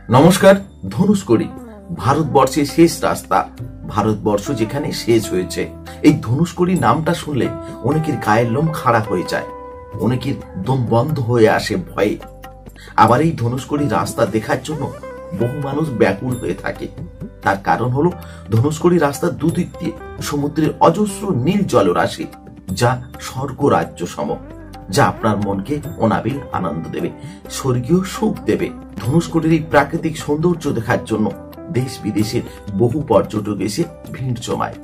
নমস্কার। ধনুষকড়ি ভারতবর্ষের শেষ রাস্তা, ভারতবর্ষ যেখানে শেষ হয়েছে। এই ধনুষকড়ি নামটা শুনলে অনেকের গায়ের লোম খাড়া হয়ে যায়, অনেকের দম বন্ধ হয়ে আসে ভয়ে। আবার এই ধনুষকড়ি রাস্তা দেখার জন্য বহু মানুষ ব্যাকুল হয়ে থাকে। তার কারণ হলো ধনুষকড়ি রাস্তার দুদিক দিয়ে সমুদ্রের অজস্র নীল জলরাশি, যা স্বর্গ রাজ্য সম, যা আপনার মনকে অনাবিল আনন্দ দেবে, স্বর্গীয় সুখ দেবে। ধনুষকড়ির এই প্রাকৃতিক সৌন্দর্য দেখার জন্য দেশ বিদেশের বহু পর্যটক এসে ভিড় জমায়।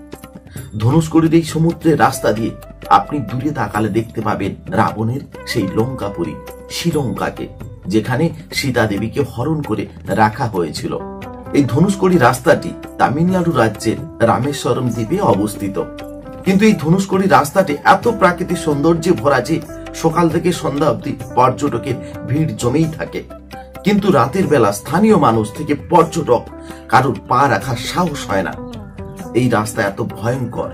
ধনুষকড়ির এই সমুদ্রের রাস্তা দিয়ে আপনি দূরে তাকালে দেখতে পাবেন রাবণের সেই লঙ্কাপুরী, শ্রীলঙ্কাকে, যেখানে সীতা দেবীকে হরণ করে রাখা হয়েছিল। এই ধনুষকড়ি রাস্তাটি তামিলনাড়ু রাজ্যের রামেশ্বরম দ্বীপে অবস্থিত। কিন্তু এই ধনুষকড়ি রাস্তাটি এত প্রাকৃতিক সৌন্দর্যে ভরা যে সকাল থেকে সন্ধ্যা অবধি পর্যটকের ভিড় জমেই থাকে। কিন্তু রাতের বেলা স্থানীয় মানুষ থেকে পর্যটক কারোর পা রাখার সাহস হয় না। এই রাস্তা এত ভয়ঙ্কর।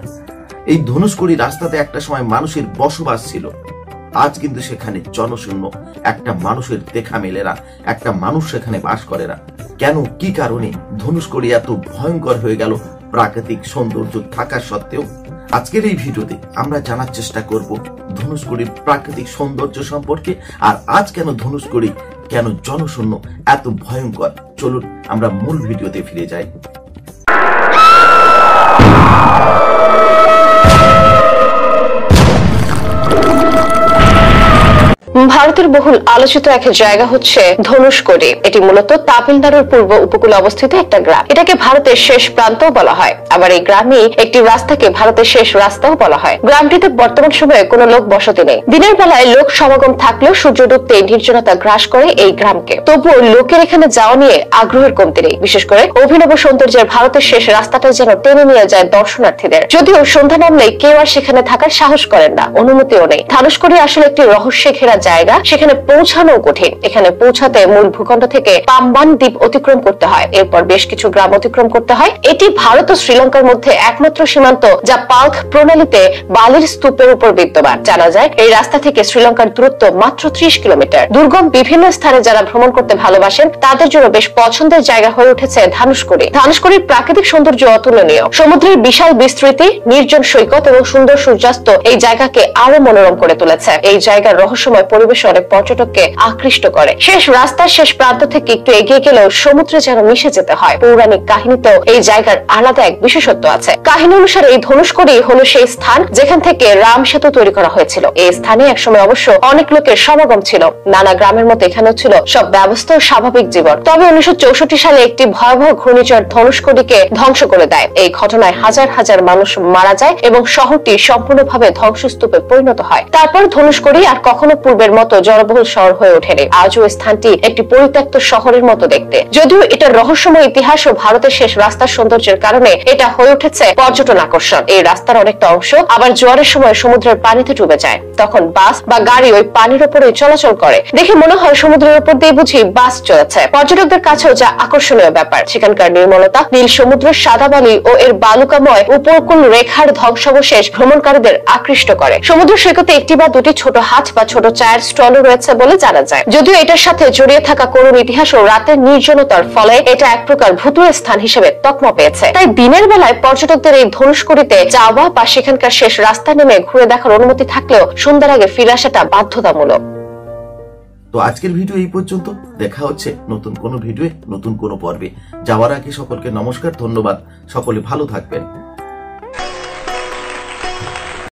এই ধনুষকড়ি রাস্তাতে একটা সময় মানুষের বসবাস ছিল, আজ কিন্তু সেখানে জনশূন্য। একটা মানুষের দেখা মেলে না, একটা মানুষ সেখানে বাস করে না। কেন, কি কারণে ধনুষকড়ি এত ভয়ঙ্কর হয়ে গেল প্রাকৃতিক সৌন্দর্য থাকা সত্ত্বেও? আজকের এই ভিডিওতে আমরা জানার চেষ্টা করব ধনুষকড়ির প্রাকৃতিক সৌন্দর্য সম্পর্কে, আর আজ কেন ধনুষকড়ি, কেন জনশূন্য, এত ভয়ঙ্কর। চলুন আমরা মূল ভিডিওতে ফিরে যাই। ভারতের বহুল আলোচিত এক জায়গা হচ্ছে ধনুষকড়ি। এটি মূলত তামিলনাড়ুর পূর্ব উপকূলে অবস্থিত একটা গ্রাম। এটাকে ভারতের শেষ প্রান্তও বলা হয়। আবার এই গ্রামে একটি রাস্তাকে ভারতের শেষ রাস্তাও বলা হয়। গ্রামটিতে বর্তমান সময়ে কোনো লোক বসতি নেই। দিনের বেলায় লোক সমাগম থাকলেও সূর্য ডুবতে নির্জনতা গ্রাস করে এই গ্রামকে। তবুও লোকের এখানে যাওয়া নিয়ে আগ্রহের কমতি নেই। বিশেষ করে অভিনব সৌন্দর্যের ভারতের শেষ রাস্তাটা যেন টেনে নিয়ে যায় দর্শনার্থীদের। যদিও সন্ধ্যা নামলেই কেউ আর সেখানে থাকার সাহস করেন না, অনুমতিও নেই। ধনুষকড়ি আসলে একটি রহস্যে ঘেরা জায়গা, সেখানে পৌঁছানো কঠিন। এখানে পৌঁছাতে মূল ভূখণ্ড থেকে পাম্বান দ্বীপ অতিক্রম করতে হয়, এরপর বেশ কিছু গ্রাম অতিক্রম করতে হয়। এটি ভারত ও শ্রীলঙ্কার মধ্যে একমাত্র সীমান্ত যা পালখ প্রণালীতে বালির স্তূপের উপর বিদ্যমান। জানা যায় এই রাস্তা থেকে শ্রীলঙ্কার দূরত্ব মাত্র 30 কিলোমিটার। দুর্গম বিভিন্ন স্থানে যারা ভ্রমণ করতে ভালোবাসেন তাদের জন্য বেশ পছন্দের জায়গা হয়ে উঠেছে ধনুষকড়ি। ধনুষকড়ির প্রাকৃতিক সৌন্দর্য অতুলনীয়। সমুদ্রের বিশাল বিস্তৃতি, নির্জন সৈকত এবং সুন্দর সূর্যাস্ত এই জায়গাকে আরো মনোরম করে তুলেছে। এই জায়গার রহস্যময় পরিবেশ অনেক পর্যটককে আকৃষ্ট করে। শেষ রাস্তার শেষ প্রান্ত থেকে একটু এগিয়ে গেলেও সমুদ্রে যেন মিশে যেতে হয়। পৌরাণিক কাহিনীতেও এই জায়গার আলাদা এক বিশেষত্ব আছে। কাহিনী অনুসারে এই ধনুষকড়ি হলো সেই স্থান যেখান থেকে রাম সেতু তৈরি করা হয়েছিল। এই স্থানে একসময় অবশ্য অনেক লোকের সমাগম ছিল। নানা গ্রামের মতো এখানেও ছিল সব ব্যবস্থা ও স্বাভাবিক জীবন। তবে 1964 সালে একটি ভয়াবহ ঘূর্ণিঝড় ধনুষকড়িকে ধ্বংস করে দেয়। এই ঘটনায় হাজার হাজার মানুষ মারা যায় এবং শহরটি সম্পূর্ণভাবে ধ্বংসস্তূপে পরিণত হয়। তারপর ধনুষকড়ি আর কখনো পূর্বের মতো জনবহুল শহর হয়ে ওঠেনি। আজও স্থানটি একটি পরিত্যক্ত শহরের মতো দেখতে। যদিও এটার রহস্যময় ইতিহাস ও ভারতের শেষ রাস্তার সৌন্দর্যের কারণে এটা হয়ে উঠেছে পর্যটন আকর্ষণ। এই রাস্তার অনেকটা অংশ আবার জোয়ারের সময় সমুদ্রের পানিতে ডুবে যায়। তখন বাস বা গাড়ি ওই পানির উপরে চলাচল করে। দেখে মনে হয় সমুদ্রের উপর দিয়ে বুঝি বাস চলেছে। পর্যটকদের কাছেও যা আকর্ষণীয় ব্যাপার, সেখানকার নির্মলতা, নীল সমুদ্রের সাদা বালি ও এর বালুকাময় উপকূল রেখার ধ্বংসাবশেষ ভ্রমণকারীদের আকৃষ্ট করে। সমুদ্র সৈকতে একটি বা দুটি ছোট হাট বা ছোট চায়ের স্টল রয়েছে বলে জানা যায়। যদিও এটার সাথে জড়িয়ে থাকা করুণ ইতিহাস ও রাতের নির্জনতার ফলে এটা এক প্রকার ভুতুড়ে স্থান হিসেবে তকমা পেয়েছে। তাই দিনের বেলায় পর্যটকদের এই ধনুষকড়িতে যাওয়া বা সেখানকার শেষ রাস্তা নেমে ঘুরে দেখার অনুমতি থাকলেও সন্ধ্যার আগে ফিরে আসাটা বাধ্যতামূলক। তো আজকের ভিডিও এই পর্যন্ত। দেখা হচ্ছে নতুন কোনো ভিডিওয়ে, নতুন কোনো পর্বে। যাওয়ার আগে সকলকে নমস্কার, ধন্যবাদ। সকলে ভালো থাকবেন।